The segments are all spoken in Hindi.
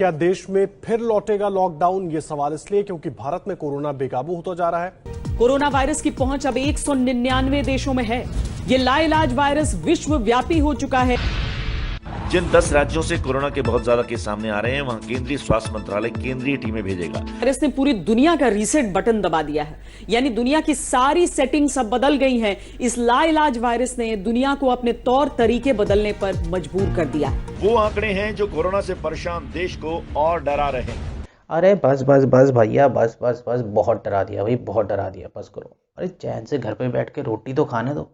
क्या देश में फिर लौटेगा लॉकडाउन? ये सवाल इसलिए क्योंकि भारत में कोरोना बेकाबू होता जा रहा है। कोरोना वायरस की पहुंच अब 199 देशों में है। ये लाइलाज वायरस विश्वव्यापी हो चुका है। जिन 10 राज्यों से कोरोना के बहुत ज्यादा केस सामने आ रहे हैं, वहां केंद्रीय स्वास्थ्य मंत्रालय केंद्रीय टीमें भेजेगा। वायरस ने पूरी दुनिया का रीसेट बटन दबा दिया है, यानी दुनिया की सारी सेटिंग्स अब बदल गई हैं। इस लाइलाज वायरस ने दुनिया को अपने तौर तरीके बदलने पर मजबूर कर दिया है। वो आंकड़े हैं जो कोरोना से परेशान देश को और डरा रहे हैं। अरे बस बस बस भैया, बस बस बस, बहुत डरा दिया भाई, बहुत डरा दिया, बस करो। अरे चैन से घर पे बैठ के रोटी तो खाने दो।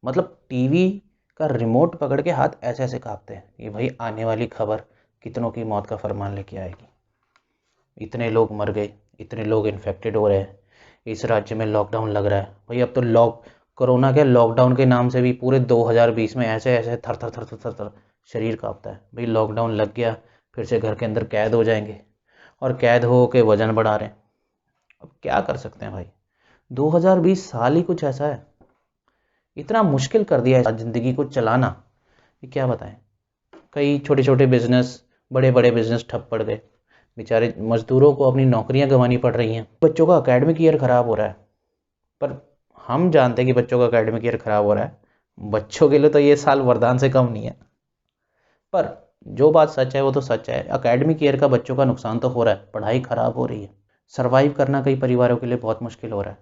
मतलब टीवी का रिमोट पकड़ के हाथ ऐसे ऐसे कांपते हैं कि भाई आने वाली खबर कितनों की मौत का फरमान लेके आएगी। इतने लोग मर गए, इतने लोग इन्फेक्टेड हो रहे हैं, इस राज्य में लॉकडाउन लग रहा है। भाई अब तो कोरोना के लॉकडाउन के नाम से भी पूरे 2020 में ऐसे ऐसे थर थर थर थर थर थर शरीर कांपता है। भाई लॉकडाउन लग गया, फिर से घर के अंदर कैद हो जाएंगे, और कैद हो के वजन बढ़ा रहे हैं। अब क्या कर सकते हैं भाई, 2020 साल ही कुछ ऐसा है, इतना मुश्किल कर दिया है ज़िंदगी को चलाना कि क्या बताएं। कई छोटे छोटे बिजनेस, बड़े बड़े बिजनेस ठप पड़ गए। बेचारे मजदूरों को अपनी नौकरियां गंवानी पड़ रही हैं। बच्चों का एकेडमिक ईयर ख़राब हो रहा है, पर हम जानते हैं कि बच्चों का एकेडमिक ईयर ख़राब हो रहा है। बच्चों के लिए तो ये साल वरदान से कम नहीं है, पर जो बात सच है वो तो सच है। एकेडमिक ईयर का बच्चों का नुकसान तो हो रहा है, पढ़ाई ख़राब हो रही है। सर्वाइव करना कई परिवारों के लिए बहुत मुश्किल हो रहा है,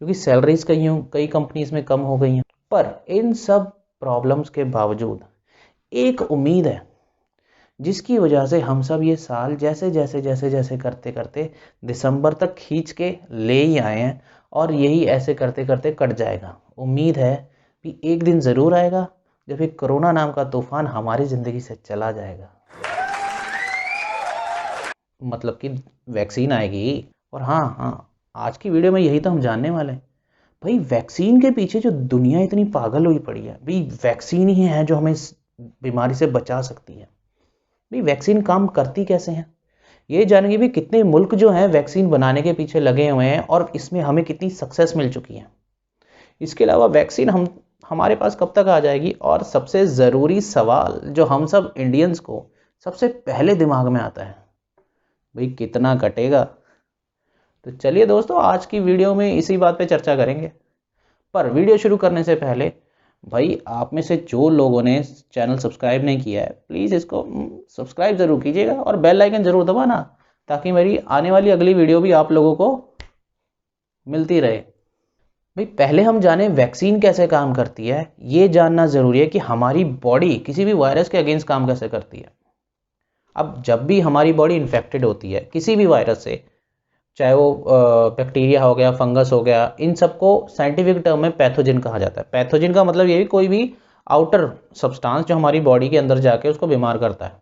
क्योंकि सैलरीज कई कंपनीज में कम हो गई हैं। पर इन सब प्रॉब्लम्स के बावजूद एक उम्मीद है, जिसकी वजह से हम सब ये साल जैसे जैसे जैसे जैसे करते करते दिसंबर तक खींच के ले ही आए हैं, और यही ऐसे करते करते कट जाएगा। उम्मीद है कि एक दिन ज़रूर आएगा जब एक कोरोना नाम का तूफान हमारी ज़िंदगी से चला जाएगा। मतलब कि वैक्सीन आएगी। और हाँ, आज की वीडियो में यही तो हम जानने वाले हैं। भाई वैक्सीन के पीछे जो दुनिया इतनी पागल हुई पड़ी है, भाई वैक्सीन ही है जो हमें इस बीमारी से बचा सकती है। भाई वैक्सीन काम करती कैसे हैं, ये जानेंगे भी कितने मुल्क जो हैं वैक्सीन बनाने के पीछे लगे हुए हैं, और इसमें हमें कितनी सक्सेस मिल चुकी है। इसके अलावा वैक्सीन हमारे पास कब तक आ जाएगी, और सबसे ज़रूरी सवाल जो हम सब इंडियंस को सबसे पहले दिमाग में आता है, भाई कितना कटेगा। तो चलिए दोस्तों, आज की वीडियो में इसी बात पे चर्चा करेंगे। पर वीडियो शुरू करने से पहले भाई आप में से जो लोगों ने चैनल सब्सक्राइब नहीं किया है, प्लीज़ इसको सब्सक्राइब ज़रूर कीजिएगा, और बेल आइकन ज़रूर दबाना, ताकि मेरी आने वाली अगली वीडियो भी आप लोगों को मिलती रहे। भाई पहले हम जाने वैक्सीन कैसे काम करती है। ये जानना ज़रूरी है कि हमारी बॉडी किसी भी वायरस के अगेंस्ट काम कैसे करती है। अब जब भी हमारी बॉडी इन्फेक्टेड होती है किसी भी वायरस से, चाहे वो बैक्टीरिया हो गया, फंगस हो गया, इन सबको साइंटिफिक टर्म में पैथोजन कहा जाता है। पैथोजन का मतलब ये भी कोई भी आउटर सब्सटेंस जो हमारी बॉडी के अंदर जाके उसको बीमार करता है।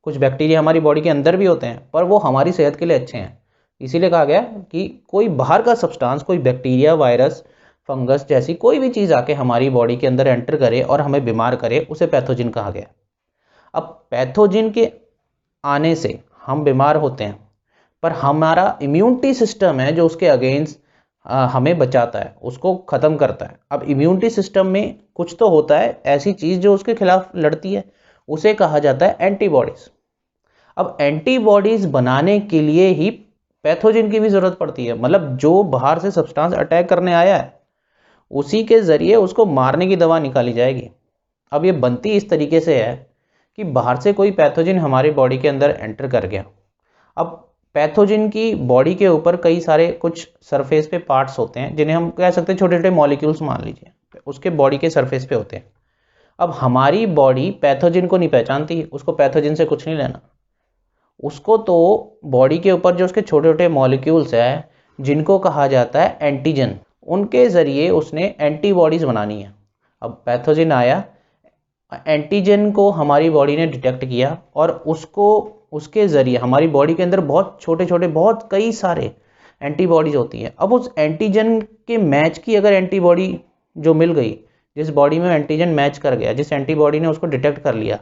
कुछ बैक्टीरिया हमारी बॉडी के अंदर भी होते हैं, पर वो हमारी सेहत के लिए अच्छे हैं। इसीलिए कहा गया कि कोई बाहर का सब्सटेंस, कोई बैक्टीरिया, वायरस, फंगस जैसी कोई भी चीज़ आके हमारी बॉडी के अंदर एंटर करे और हमें बीमार करे, उसे पैथोजन कहा गया। अब पैथोजन के आने से हम बीमार होते हैं, पर हमारा इम्यूनिटी सिस्टम है जो उसके अगेंस्ट हमें बचाता है, उसको ख़त्म करता है। अब इम्यूनिटी सिस्टम में कुछ तो होता है ऐसी चीज़ जो उसके खिलाफ लड़ती है, उसे कहा जाता है एंटीबॉडीज़। अब एंटीबॉडीज़ बनाने के लिए ही पैथोजन की भी ज़रूरत पड़ती है। मतलब जो बाहर से सब्सटेंस अटैक करने आया है, उसी के ज़रिए उसको मारने की दवा निकाली जाएगी। अब ये बनती इस तरीके से है कि बाहर से कोई पैथोजन हमारी बॉडी के अंदर एंटर कर गया। अब पैथोजन की बॉडी के ऊपर कई सारे कुछ सरफेस पे पार्ट्स होते हैं, जिन्हें हम कह सकते हैं छोटे छोटे मॉलिक्यूल्स मान लीजिए, उसके बॉडी के सरफेस पे होते हैं। अब हमारी बॉडी पैथोजन को नहीं पहचानती, उसको पैथोजन से कुछ नहीं लेना। उसको तो बॉडी के ऊपर जो उसके छोटे छोटे मॉलिक्यूल्स हैं, जिनको कहा जाता है एंटीजन, उनके ज़रिए उसने एंटीबॉडीज़ बनानी है। अब पैथोजन आया, एंटीजन को हमारी बॉडी ने डिटेक्ट किया, और उसके ज़रिए हमारी बॉडी के अंदर बहुत छोटे छोटे, बहुत कई सारे एंटीबॉडीज़ होती हैं। अब उस एंटीजन के मैच की अगर एंटीबॉडी जो मिल गई, जिस बॉडी में एंटीजन मैच कर गया, जिस एंटीबॉडी ने उसको डिटेक्ट कर लिया,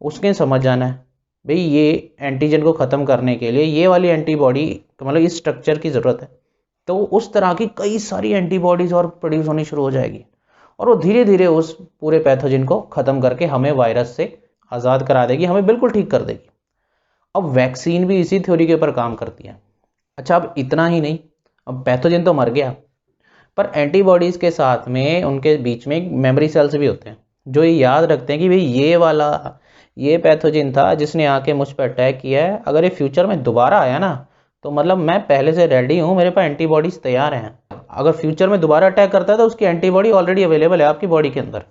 उसके समझ जाना है भाई ये एंटीजन को ख़त्म करने के लिए ये वाली एंटीबॉडी, मतलब इस स्ट्रक्चर की ज़रूरत है। तो उस तरह की कई सारी एंटीबॉडीज़ और प्रोड्यूस होनी शुरू हो जाएगी, और वो धीरे धीरे उस पूरे पैथोजन को ख़त्म करके हमें वायरस से आज़ाद करा देगी, हमें बिल्कुल ठीक कर देगी। अब वैक्सीन भी इसी थ्योरी के ऊपर काम करती है। अच्छा, अब इतना ही नहीं, अब पैथोजन तो मर गया, पर एंटीबॉडीज़ के साथ में उनके बीच में मेमोरी सेल्स भी होते हैं जो ये याद रखते हैं कि भाई ये पैथोजन था जिसने आके मुझ पर अटैक किया है, अगर ये फ्यूचर में दोबारा आया ना तो मतलब मैं पहले से रेडी हूँ, मेरे पास एंटीबॉडीज़ तैयार हैं। अगर फ्यूचर में दोबारा अटैक करता है तो उसकी एंटीबॉडी ऑलरेडी अवेलेबल है आपकी बॉडी के अंदर,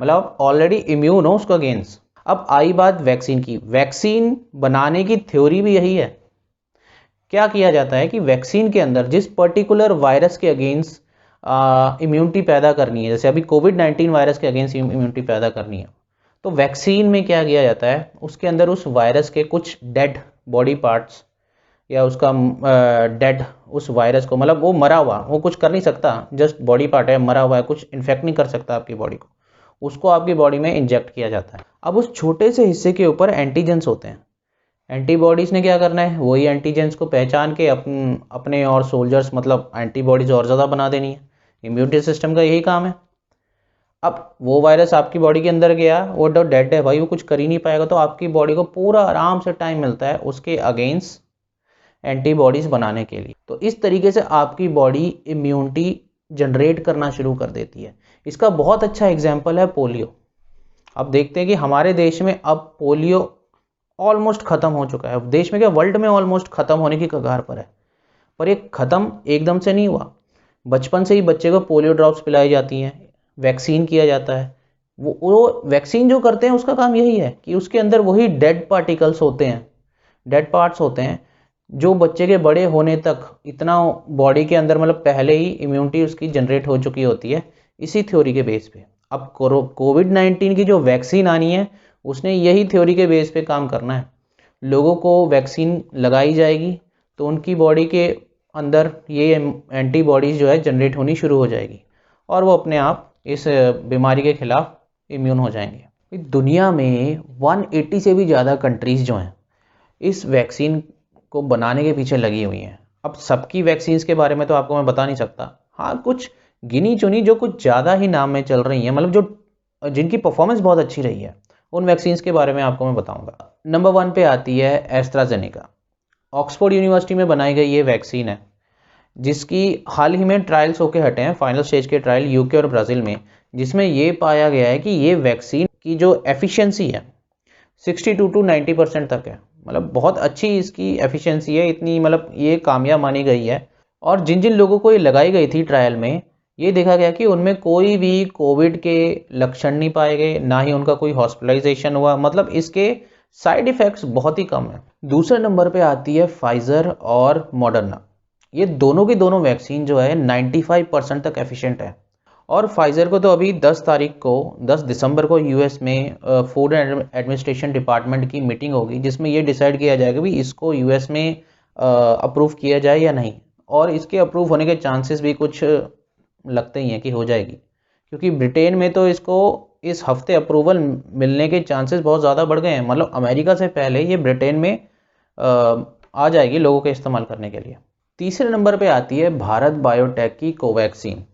मतलब आप ऑलरेडी इम्यून हो उसको अगेंस्ट। अब आई बात वैक्सीन की। वैक्सीन बनाने की थ्योरी भी यही है। क्या किया जाता है कि वैक्सीन के अंदर जिस पर्टिकुलर वायरस के अगेंस्ट इम्यूनिटी पैदा करनी है, जैसे अभी कोविड-19 वायरस के अगेंस्ट इम्यूनिटी पैदा करनी है, तो वैक्सीन में क्या किया जाता है, उसके अंदर उस वायरस के कुछ डेड बॉडी पार्ट्स या उसका डेड उस वायरस को, मतलब वो मरा हुआ, वो कुछ कर नहीं सकता, जस्ट बॉडी पार्ट है, मरा हुआ है, कुछ इन्फेक्ट नहीं कर सकता आपकी बॉडी को, उसको आपकी बॉडी में इंजेक्ट किया जाता है। अब उस छोटे से हिस्से के ऊपर एंटीजेंस होते हैं। एंटीबॉडीज़ ने क्या करना है, वही एंटीजेंस को पहचान के अपने और सोल्जर्स, मतलब एंटीबॉडीज़ और ज़्यादा बना देनी है। इम्यूनिटी सिस्टम का यही काम है। अब वो वायरस आपकी बॉडी के अंदर गया, वो तो डेड है भाई, वो कुछ कर ही नहीं पाएगा, तो आपकी बॉडी को पूरा आराम से टाइम मिलता है उसके अगेंस्ट एंटीबॉडीज़ बनाने के लिए। तो इस तरीके से आपकी बॉडी इम्यूनिटी जनरेट करना शुरू कर देती है। इसका बहुत अच्छा एग्जाम्पल है पोलियो। अब देखते हैं कि हमारे देश में अब पोलियो ऑलमोस्ट ख़त्म हो चुका है। देश में क्या, वर्ल्ड में ऑलमोस्ट ख़त्म होने की कगार पर है। पर ये ख़त्म एकदम से नहीं हुआ। बचपन से ही बच्चे को पोलियो ड्रॉप्स पिलाई जाती हैं, वैक्सीन किया जाता है। वो वैक्सीन जो करते हैं उसका काम यही है कि उसके अंदर वही डेड पार्टिकल्स होते हैं, डेड पार्ट्स होते हैं, जो बच्चे के बड़े होने तक इतना बॉडी के अंदर, मतलब पहले ही इम्यूनिटी उसकी जनरेट हो चुकी होती है, इसी थ्योरी के बेस पे। अब कोविड-19 की जो वैक्सीन आनी है उसने यही थ्योरी के बेस पे काम करना है। लोगों को वैक्सीन लगाई जाएगी तो उनकी बॉडी के अंदर ये एंटीबॉडीज़ जो है जनरेट होनी शुरू हो जाएगी और वो अपने आप इस बीमारी के खिलाफ इम्यून हो जाएंगे। दुनिया में 180 से भी ज़्यादा कंट्रीज़ जो हैं इस वैक्सीन को बनाने के पीछे लगी हुई हैं। अब सबकी वैक्सीन्स के बारे में तो आपको मैं बता नहीं सकता, हाँ कुछ गिनी चुनी जो कुछ ज़्यादा ही नाम में चल रही हैं, मतलब जो जिनकी परफॉर्मेंस बहुत अच्छी रही है, उन वैक्सीन्स के बारे में आपको मैं बताऊंगा। नंबर 1 पे आती है एस्ट्राजेनेका। ऑक्सफोर्ड यूनिवर्सिटी में बनाई गई ये वैक्सीन है जिसकी हाल ही में ट्रायल्स होके हटे हैं, फाइनल स्टेज के ट्रायल यूके और ब्राज़ील में, जिसमें ये पाया गया है कि ये वैक्सीन की जो एफिशिएंसी है 62 to 90% तक है। मतलब बहुत अच्छी इसकी एफिशिएंसी है, इतनी मतलब ये कामयाब मानी गई है। और जिन जिन लोगों को ये लगाई गई थी ट्रायल में, ये देखा गया कि उनमें कोई भी कोविड के लक्षण नहीं पाए गए, ना ही उनका कोई हॉस्पिटलाइजेशन हुआ, मतलब इसके साइड इफ़ेक्ट्स बहुत ही कम है। दूसरे नंबर पे आती है फाइज़र और मॉडर्ना। ये दोनों की दोनों वैक्सीन जो है 95% तक एफिशिएंट है। और फाइज़र को तो अभी 10 दिसंबर को यूएस में फूड एंड एडमिनिस्ट्रेशन डिपार्टमेंट की मीटिंग होगी जिसमें ये डिसाइड किया जाएगा कि इसको यूएस में अप्रूव किया जाए या नहीं। और इसके अप्रूव होने के चांसेस भी कुछ लगते ही हैं कि हो जाएगी, क्योंकि ब्रिटेन में तो इसको इस हफ्ते अप्रूवल मिलने के चांसेस बहुत ज़्यादा बढ़ गए हैं। मतलब अमेरिका से पहले ये ब्रिटेन में आ जाएगी लोगों के इस्तेमाल करने के लिए। तीसरे नंबर पे आती है भारत बायोटेक की कोवैक्सीन।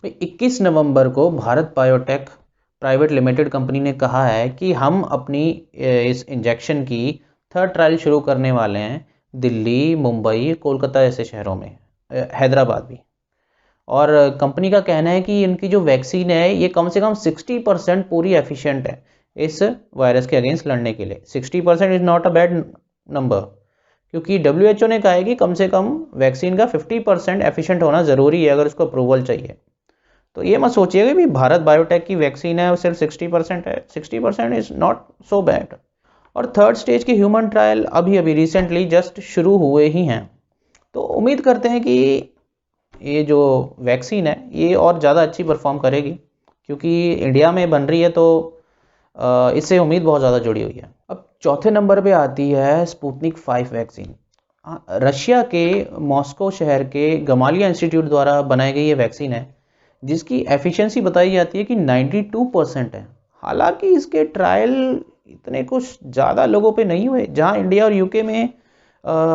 21 नवंबर को Bharat biotech private limited company ने कहा है कि हम अपनी इस इंजेक्शन की 3rd ट्रायल शुरू करने वाले हैं दिल्ली, मुंबई, कोलकाता जैसे शहरों में, हैदराबाद भी। और कंपनी का कहना है कि इनकी जो वैक्सीन है ये कम से कम 60% पूरी एफिशिएंट है इस वायरस के अगेंस्ट लड़ने के लिए। 60% is not a bad number, क्योंकि WHO ने कहा है कि कम से कम वैक्सीन का 50% एफिशिएंट होना ज़रूरी है अगर उसको अप्रूवल चाहिए। तो ये मत सोचिएगा कि भारत बायोटेक की वैक्सीन है और सिर्फ 60% है। 60% इज़ नॉट सो बैड। और 3rd स्टेज के ह्यूमन ट्रायल अभी रिसेंटली जस्ट शुरू हुए ही हैं। तो उम्मीद करते हैं कि ये जो वैक्सीन है ये और ज़्यादा अच्छी परफॉर्म करेगी, क्योंकि इंडिया में बन रही है तो इससे उम्मीद बहुत ज़्यादा जुड़ी हुई है। अब चौथे नंबर पे आती है स्पुतनिक 5 वैक्सीन। रशिया के मॉस्को शहर के गमालिया इंस्टीट्यूट द्वारा बनाई गई ये वैक्सीन है जिसकी एफिशिएंसी बताई जाती है कि 92% है। हालांकि इसके ट्रायल इतने कुछ ज़्यादा लोगों पे नहीं हुए, जहां इंडिया और यूके में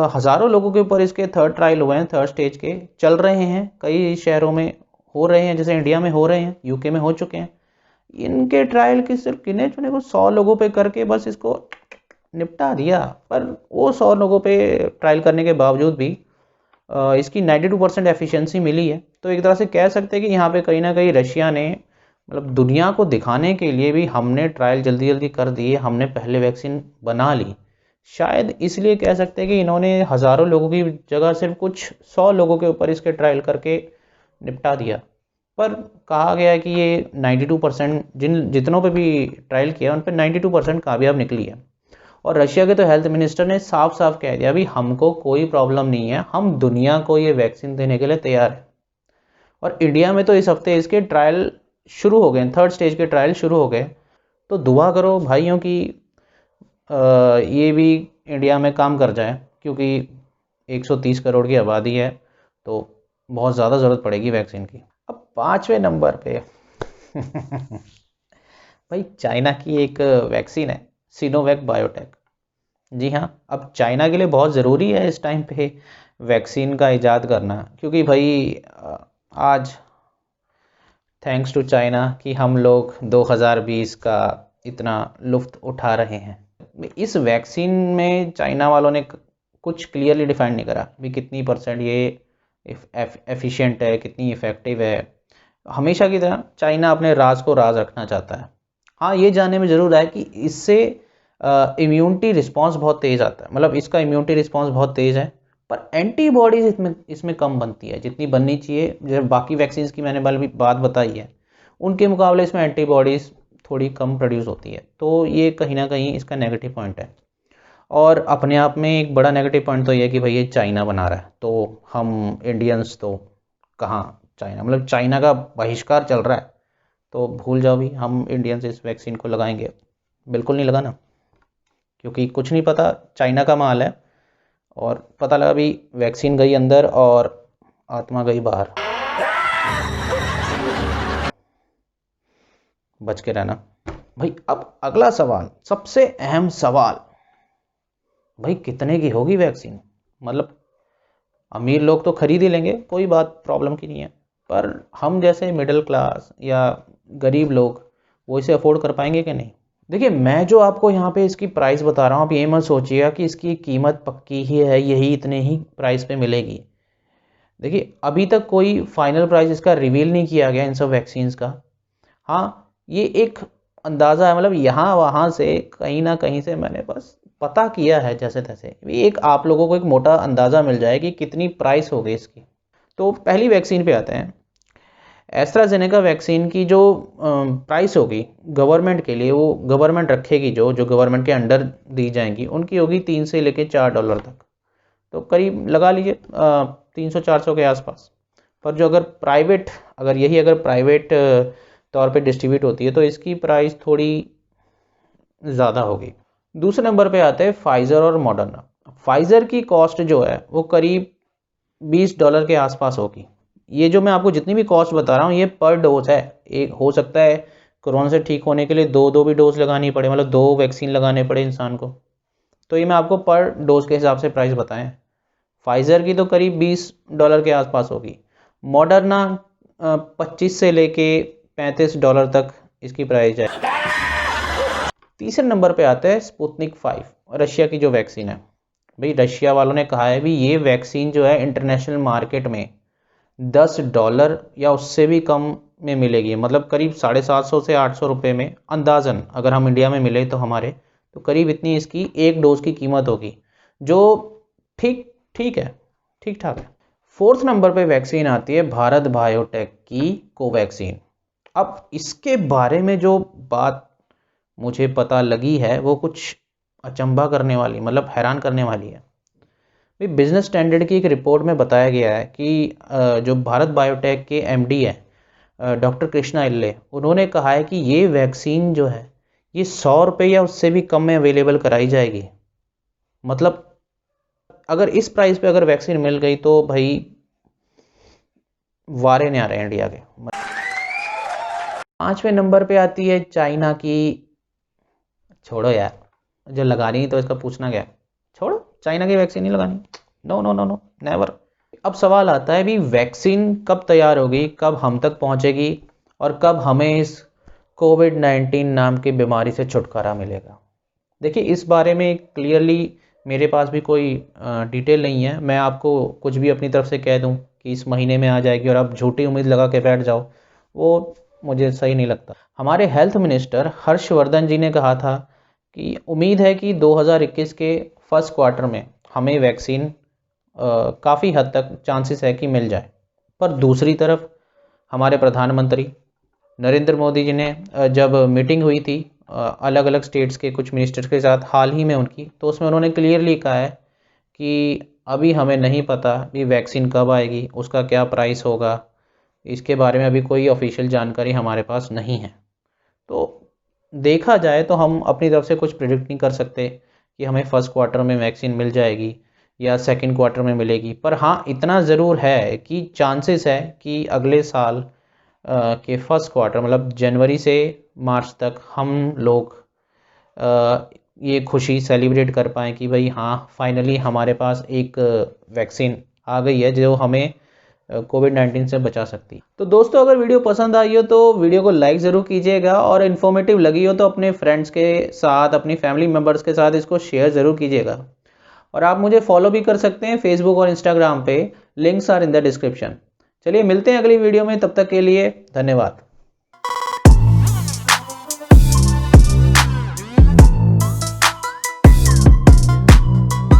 हज़ारों लोगों के ऊपर इसके 3rd ट्रायल हुए हैं, 3rd स्टेज के चल रहे हैं, कई शहरों में हो रहे हैं, जैसे इंडिया में हो रहे हैं, यूके में हो चुके हैं। इनके ट्रायल की सिर्फ गिने चुने को 100 लोगों पे करके बस इसको निपटा दिया। पर वो 100 लोगों पे ट्रायल करने के बावजूद भी इसकी 92% एफिशिएंसी मिली है। तो एक तरह से कह सकते हैं कि यहाँ पे कहीं ना कहीं रशिया ने मतलब दुनिया को दिखाने के लिए भी हमने ट्रायल जल्दी जल्दी कर दिए, हमने पहले वैक्सीन बना ली। शायद इसलिए कह सकते हैं कि इन्होंने हज़ारों लोगों की जगह सिर्फ कुछ 100 लोगों के ऊपर इसके ट्रायल करके निपटा दिया। पर कहा गया है कि ये 92% जितनों पे भी ट्रायल किया उन पर 92% कामयाब निकली है। और रशिया के तो हेल्थ मिनिस्टर ने साफ साफ कह दिया अभी हमको कोई प्रॉब्लम नहीं है, हम दुनिया को ये वैक्सीन देने के लिए तैयार है। और इंडिया में तो इस हफ्ते इसके ट्रायल शुरू हो गए, 3rd स्टेज के ट्रायल शुरू हो गए। तो दुआ करो भाइयों की ये भी इंडिया में काम कर जाए, क्योंकि 130 करोड़ की आबादी है तो बहुत ज़्यादा ज़रूरत पड़ेगी वैक्सीन की। अब 5वें नंबर पे भाई चाइना की एक वैक्सीन है सिनोवैक बायोटेक। जी हाँ, अब चाइना के लिए बहुत ज़रूरी है इस टाइम पे वैक्सीन का इजाद करना, क्योंकि भाई आज थैंक्स टू चाइना कि हम लोग 2020 का इतना लुफ्त उठा रहे हैं। इस वैक्सीन में चाइना वालों ने कुछ क्लियरली डिफाइन नहीं करा भी कितनी % ये एफिशिएंट है, कितनी इफ़ेक्टिव है। हमेशा की तरह चाइना अपने राज को राज रखना चाहता है। हाँ, ये जानने में ज़रूर है कि इससे इम्यूनिटी रिस्पॉन्स बहुत तेज़ आता है, मतलब इसका इम्यूनिटी रिस्पॉन्स बहुत तेज़ है, पर एंटीबॉडीज़ इसमें कम बनती है जितनी बननी चाहिए। जब बाकी वैक्सीन्स की मैंने बात बताई है उनके मुकाबले इसमें एंटीबॉडीज़ थोड़ी कम प्रोड्यूस होती है। तो ये कहीं ना कहीं इसका नेगेटिव पॉइंट है। और अपने आप में एक बड़ा नेगेटिव पॉइंट तो ये है कि भाई ये चाइना बना रहा है, तो हम इंडियंस तो कहाँ चाइना, मतलब चाइना का बहिष्कार चल रहा है तो भूल जाओ भी हम इंडियंस इस वैक्सीन को लगाएंगे, बिल्कुल नहीं लगाना, क्योंकि कुछ नहीं पता, चाइना का माल है। और पता लगा भी वैक्सीन गई अंदर और आत्मा गई बाहर। बच के रहना भाई। अब अगला सवाल, सबसे अहम सवाल, भाई कितने की होगी वैक्सीन? मतलब अमीर लोग तो खरीद ही लेंगे, कोई बात प्रॉब्लम की नहीं है, पर हम जैसे मिडिल क्लास या गरीब लोग वो इसे अफोर्ड कर पाएंगे कि नहीं? देखिए, मैं जो आपको यहाँ पे इसकी प्राइस बता रहा हूँ, आप ये मत सोचिएगा कि इसकी कीमत पक्की ही है, यही इतने ही प्राइस पे मिलेगी। देखिए, अभी तक कोई फाइनल प्राइस इसका रिवील नहीं किया गया इन सब वैक्सीन्स का। हाँ, ये एक अंदाज़ा है, मतलब यहाँ वहाँ से कहीं ना कहीं से मैंने बस पता किया है जैसे तैसे, एक आप लोगों को एक मोटा अंदाज़ा मिल जाए कि कितनी प्राइस होगी इसकी। तो पहली वैक्सीन पे आते हैं। एस्ट्राजेनेका वैक्सीन की जो प्राइस होगी गवर्नमेंट के लिए, वो गवर्नमेंट रखेगी, जो गवर्नमेंट के अंडर दी जाएंगी, उनकी होगी $3 से लेकर $4 तक। तो करीब लगा लीजिए 300-400 के आसपास। पर जो अगर प्राइवेट तौर पे डिस्ट्रीब्यूट होती है तो इसकी प्राइस थोड़ी ज़्यादा होगी। दूसरे नंबर पे आते हैं फाइज़र और मॉडर्ना। फाइज़र की कॉस्ट जो है वो करीब $20 के आसपास होगी। ये जो मैं आपको जितनी भी कॉस्ट बता रहा हूँ ये पर डोज है। एक हो सकता है कोरोना से ठीक होने के लिए दो भी डोज लगानी पड़े, मतलब 2 वैक्सीन लगाने पड़े इंसान को। तो ये मैं आपको पर डोज के हिसाब से प्राइस बताएं। फाइज़र की तो करीब $20 के आसपास होगी। मॉडर्ना 25 से लेके $35 तक इसकी प्राइस है। तीसरे नंबर पे आते हैं स्पुतनिक 5, रशिया की जो वैक्सीन है। भाई रशिया वालों ने कहा है भी ये वैक्सीन जो है इंटरनेशनल मार्केट में $10 या उससे भी कम में मिलेगी, मतलब करीब 750 से 800 रुपये में अंदाज़न, अगर हम इंडिया में मिले तो हमारे, तो करीब इतनी इसकी एक डोज की कीमत होगी, जो ठीक है, ठीक ठाक है। 4th नंबर पे वैक्सीन आती है भारत बायोटेक की कोवैक्सीन। अब इसके बारे में जो बात मुझे पता लगी है वो कुछ अचंभा करने वाली, मतलब हैरान करने वाली है। बिजनेस स्टैंडर्ड की एक रिपोर्ट में बताया गया है कि जो भारत बायोटेक के MD है डॉक्टर कृष्णा इल्ले, उन्होंने कहा है कि ये वैक्सीन जो है ये $100 या उससे भी कम में अवेलेबल कराई जाएगी। मतलब अगर इस प्राइस पे अगर वैक्सीन मिल गई तो भाई वारे नहीं आ रहे इंडिया के। 5वें नंबर पे आती है चाइना की, छोड़ो यार, जो लगानी तो इसका पूछना क्या, छोड़ो, चाइना की वैक्सीन नहीं लगानी, नो नेवर। अब सवाल आता है भी वैक्सीन कब तैयार होगी, कब हम तक पहुंचेगी और कब हमें इस कोविड-19 नाम की बीमारी से छुटकारा मिलेगा। देखिए इस बारे में क्लियरली मेरे पास भी कोई डिटेल नहीं है। मैं आपको कुछ भी अपनी तरफ से कह दूं कि इस महीने में आ जाएगी और आप झूठी उम्मीद लगा के बैठ जाओ, वो मुझे सही नहीं लगता। हमारे हेल्थ मिनिस्टर हर्षवर्धन जी ने कहा था कि उम्मीद है कि 2021 के फर्स्ट क्वार्टर में हमें वैक्सीन काफ़ी हद तक चांसेस है कि मिल जाए। पर दूसरी तरफ हमारे प्रधानमंत्री नरेंद्र मोदी जी ने जब मीटिंग हुई थी अलग अलग स्टेट्स के कुछ मिनिस्टर्स के साथ हाल ही में उनकी, तो उसमें उन्होंने क्लियरली कहा है कि अभी हमें नहीं पता कि वैक्सीन कब आएगी, उसका क्या प्राइस होगा, इसके बारे में अभी कोई ऑफिशियल जानकारी हमारे पास नहीं है। तो देखा जाए तो हम अपनी तरफ से कुछ प्रिडिक्ट नहीं कर सकते कि हमें फर्स्ट क्वार्टर में वैक्सीन मिल जाएगी या सेकंड क्वार्टर में मिलेगी। पर हाँ, इतना ज़रूर है कि चांसेस है कि अगले साल के फर्स्ट क्वार्टर मतलब जनवरी से मार्च तक हम लोग ये खुशी सेलिब्रेट कर पाएँ कि भाई हाँ, फाइनली हमारे पास एक वैक्सीन आ गई है जो हमें कोविड-19 से बचा सकती है। तो दोस्तों, अगर वीडियो पसंद आई हो तो वीडियो को लाइक ज़रूर कीजिएगा और इन्फॉर्मेटिव लगी हो तो अपने फ्रेंड्स के साथ, अपनी फैमिली मेम्बर्स के साथ इसको शेयर ज़रूर कीजिएगा। और आप मुझे फॉलो भी कर सकते हैं फेसबुक और इंस्टाग्राम पे, links are in the description. चलिए मिलते हैं अगली वीडियो में, तब तक के लिए धन्यवाद।